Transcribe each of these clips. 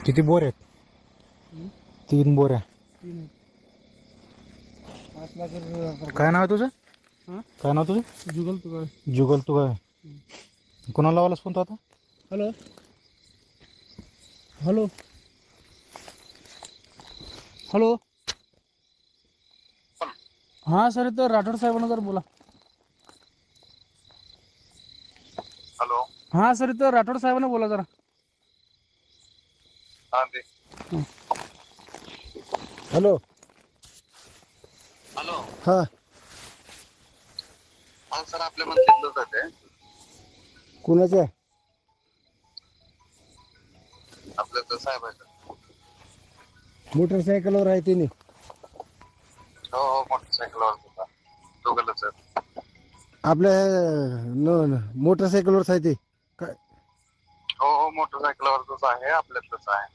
किती बोर आहेत? 3 बोऱ्या. काय नाव आहे तुझं? काय नाव तुझं? जुगल तुका. जुगल तू काय? कोणाला लावायलास फोन तू आता? Hello hello hello. हां सर, इथं राठोड साहेबांना जर बोला. हॅलो. हां सर, इथं राठोड साहेबांना बोला जरा. हां दे. हॅलो. हॅलो. हां हा सर, आपल्या मंत्रीतलं जाते. कुणाचं आहे? आपल्या तर साहेबाचं. मोटरसायकलवर आहे तिने. हो हो, मोटरसायकलवर होता दोघंच आहेत. आपल्या मोटरसायकलवरच आहे ते काय? हो हो, मोटरसायकलवरच आहे, आपल्यातलंच आहे.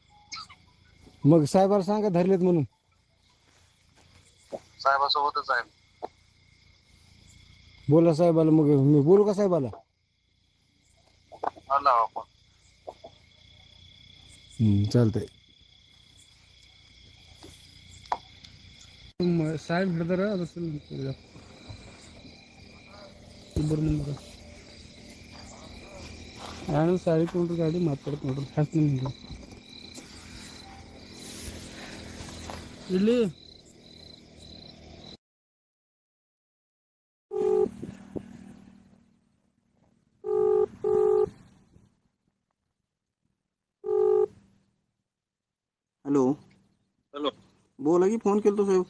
मग साहेबाला सांगा धरलेत म्हणून. साहेबासोबतच आहे. बोला साहेबाला. मग मी बोलू का साहेबाला? हा, लावा फोन. चालतंय. साहेब ब्रदर ನಾನು ಸಾರಿ ಕೊಂಡು ಗಾಡಿ ಮಾತಾಡ್ತ ನೋಡ್ರಿ ಹಾಕ್ತೀನಿ ನಿಮಗೆ ಇಲ್ಲಿ. हॅलो. हॅलो. बोला की, फोन केलतो साहेब.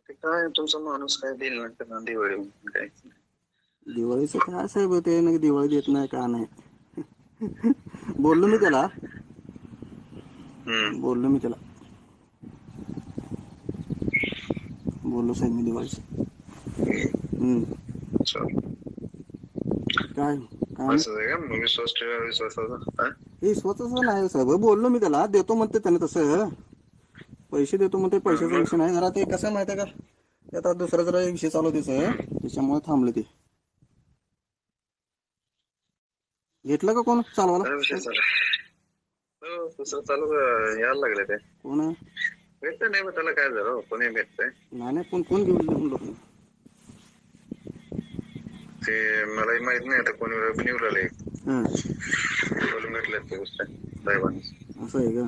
ते काय तुमचा माणूस काय देईल म्हणते ना दिवाळी काय? दिवाळीचं काय साहेब, ते ना दिवाळी देत नाही का नाही. बोललो मी त्याला. बोललो साहेब मी दिवाळीचं. काय काय हे स्वतःच नाही साहेब. बोललो मी त्याला, देतो म्हणते त्याने तसं. पैसे देतो म्हणते, पैशाचा विषय नाही. जरा ते कसं माहिती आहे का, आता दुसरा जरा विषय चालू त्याचं, त्याच्यामुळे थांबले ते. घेतलं का कोण चालवायला? विषय चालू दुसरं चालू यायला लागले ते. कोण आहे? भेटत नाही मग त्याला काय झालं, कोणी भेटतंय? नाही कोण घेऊन म्हणलो ते मलाही माहित नाही आता कोणी निवडले. बोलून भेटले ते गोष्ट साहेबांनी. असं आहे का?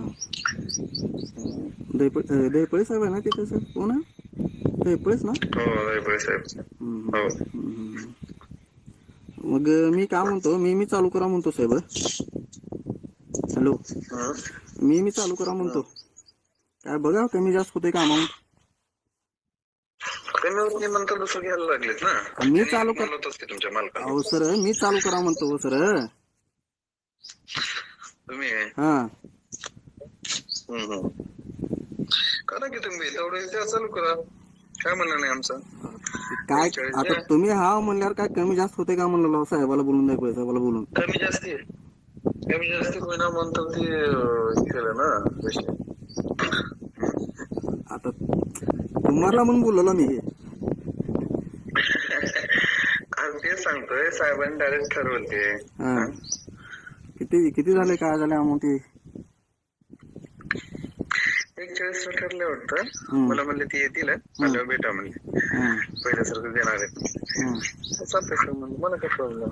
दैपळे साहेब आहे ना तिथे सर? कोण आहे? दैपळेच ना? हो, दैपळे साहेब. हो. मग मी काय म्हणतो, मी चालू करा म्हणतो साहेब. हॅलो. मी चालू करा म्हणतो. काय बघा कमी जास्त होते का अमाऊंट? कमी नंतर दुसरं घ्यायला लागलेत ना. मी चालू करा तुमच्या मालकाला. अहो सर, मी चालू करा म्हणतो सर. तुम्ही हा करा की तुम्ही तेवढं चालू करा. काय म्हणणं नाही आमचं. काय आता तुम्ही हा म्हणल्यावर काय कमी जास्त होते का म्हणलं साहेबाला बोलून दैपळे साहेबाला बोलून? कमी जास्ती होईना म्हणतात ते केलं ना विषय. आता तुम्हाला म्हणून बोललो मी. ते सांगतोय साहेबांनी डायरेक्ट ठरवलं ते. किती झाले, काय झाले अमाऊंट? 41 ठरले वाटतं. मला म्हणले ती येतील आल्यावर भेटा म्हणले. पहिल्यासारखं देणार आहे. चालतंय सर म्हणलं, मला काय प्रॉब्लेम.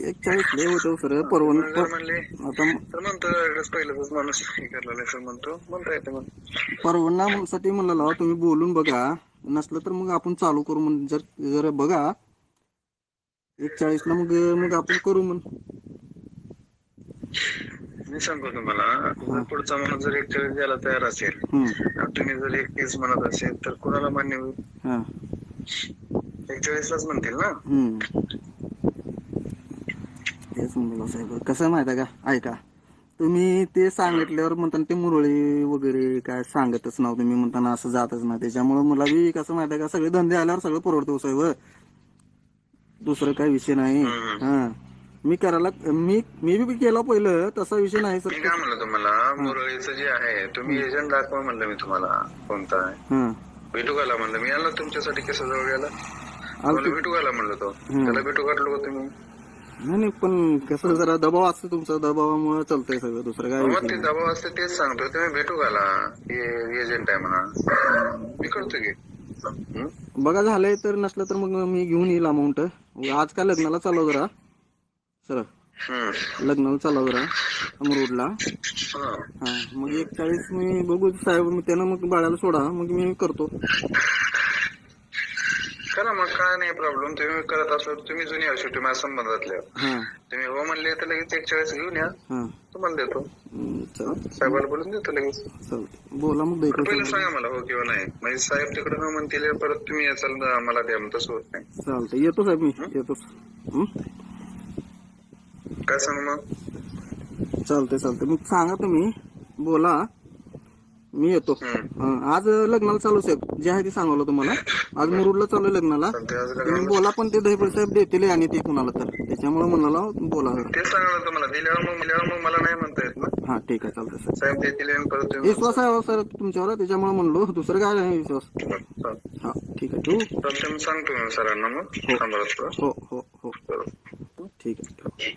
41 लय होतो सर. परवाना म्हणले आता तर म्हणतो पहिल्याच माणूस हे करला सर म्हणता येते मग. परवानासाठी म्हणलं तुम्ही बोलून बघा, नसलं तर मग आपण चालू करू म्हणून. जर बघा 41 ला मग आपण करू म्हणून. मी सांगतो तुम्हाला, पुढचा माणूस जर 41 द्यायला तयार असेल, तुम्ही जर 31 म्हणत असेल तर कुणाला मान्य होईल? 41 लाच म्हणतील ना. तेच म्हणलं साहेब. कसं माहिती आहे का, ऐका, तुम्ही ते सांगितल्यावर म्हणताना ते मुरळी वगैरे काय सांगतच नाव तुम्ही म्हणताना असं जातच ना. त्याच्यामुळे मला बी कसं माहिती आहे का, सगळे धंदे आल्यावर सगळं परवडतो साहेब. दुसरं काही विषय नाही. मी करायला मी बी केला पहिलं, तसा विषय नाही सर. काय म्हणलं तुम्हाला, मुरळीचं जे आहे तुम्ही एजंट दाखवा म्हणलं मी तुम्हाला कोणता आहे. भेटू घाला म्हणलं मी आलो तुमच्यासाठी केसाजवळ गेला मला भेटू घाला म्हणलं तो त्याला भेटू घातलो का तुम्ही नाही पण कसं जरा दबाव असतो तुमचा, दबावामुळे चालतंय सगळं, दुसरं काय मग ते दबाव असते तेच सांगतो तुम्ही भेटू घाला एजंट आहे म्हणा मी करतो की बघा झालंय तर नसलं तर मग मी घेऊन येईल अमाऊंट. आज काय लग्नाला चालव जरा सर, लग्नाला चालव जरा अमरूडला. हा मग 41 मी बघू साहेब त्यानं मग बाळाला सोडा मग मी करतो. करा मग काय नाही प्रॉब्लेम तुम्ही करत असलो तुम्ही जुनी असो तुम्ही माझ्या संबंधातले तुम्ही हो म्हणले तर लगेच 41 घेऊन या तुम्हाला देतो साहेबाला बोलून देतो लगेच. बोला मग पहिलं सांगा मला हो किंवा नाही म्हणजे साहेब तिकडे हो म्हणतील परत तुम्ही याचाल मला द्या तसं होत नाही. चालतंय येतो साहेब मी येतो. काय सांगू मग चालतंय मग सांगा तुम्ही बोला मी येतो. आज लग्नाला चालू साहेब जे आहे ते सांगवलं तुम्हाला. आज मुरुडला चालू आहे लग्नाला तुम्ही बोला पण ते दहीफळ साहेब देतील आणि ते कुणाला तर त्याच्यामुळे म्हणाला बोला. ते सांगा तुम्हाला दिल्यावर मग मला नाही म्हणता येत ना. हा ठीक आहे चालतंय साहेब देतील परत विश्वास आहे सर तुमच्यावर त्याच्यामुळे म्हणलो दुसरं काय नाही विश्वास. हा ठीक आहे तू सांगतो सरांना मग हो हो हो ठीक आहे.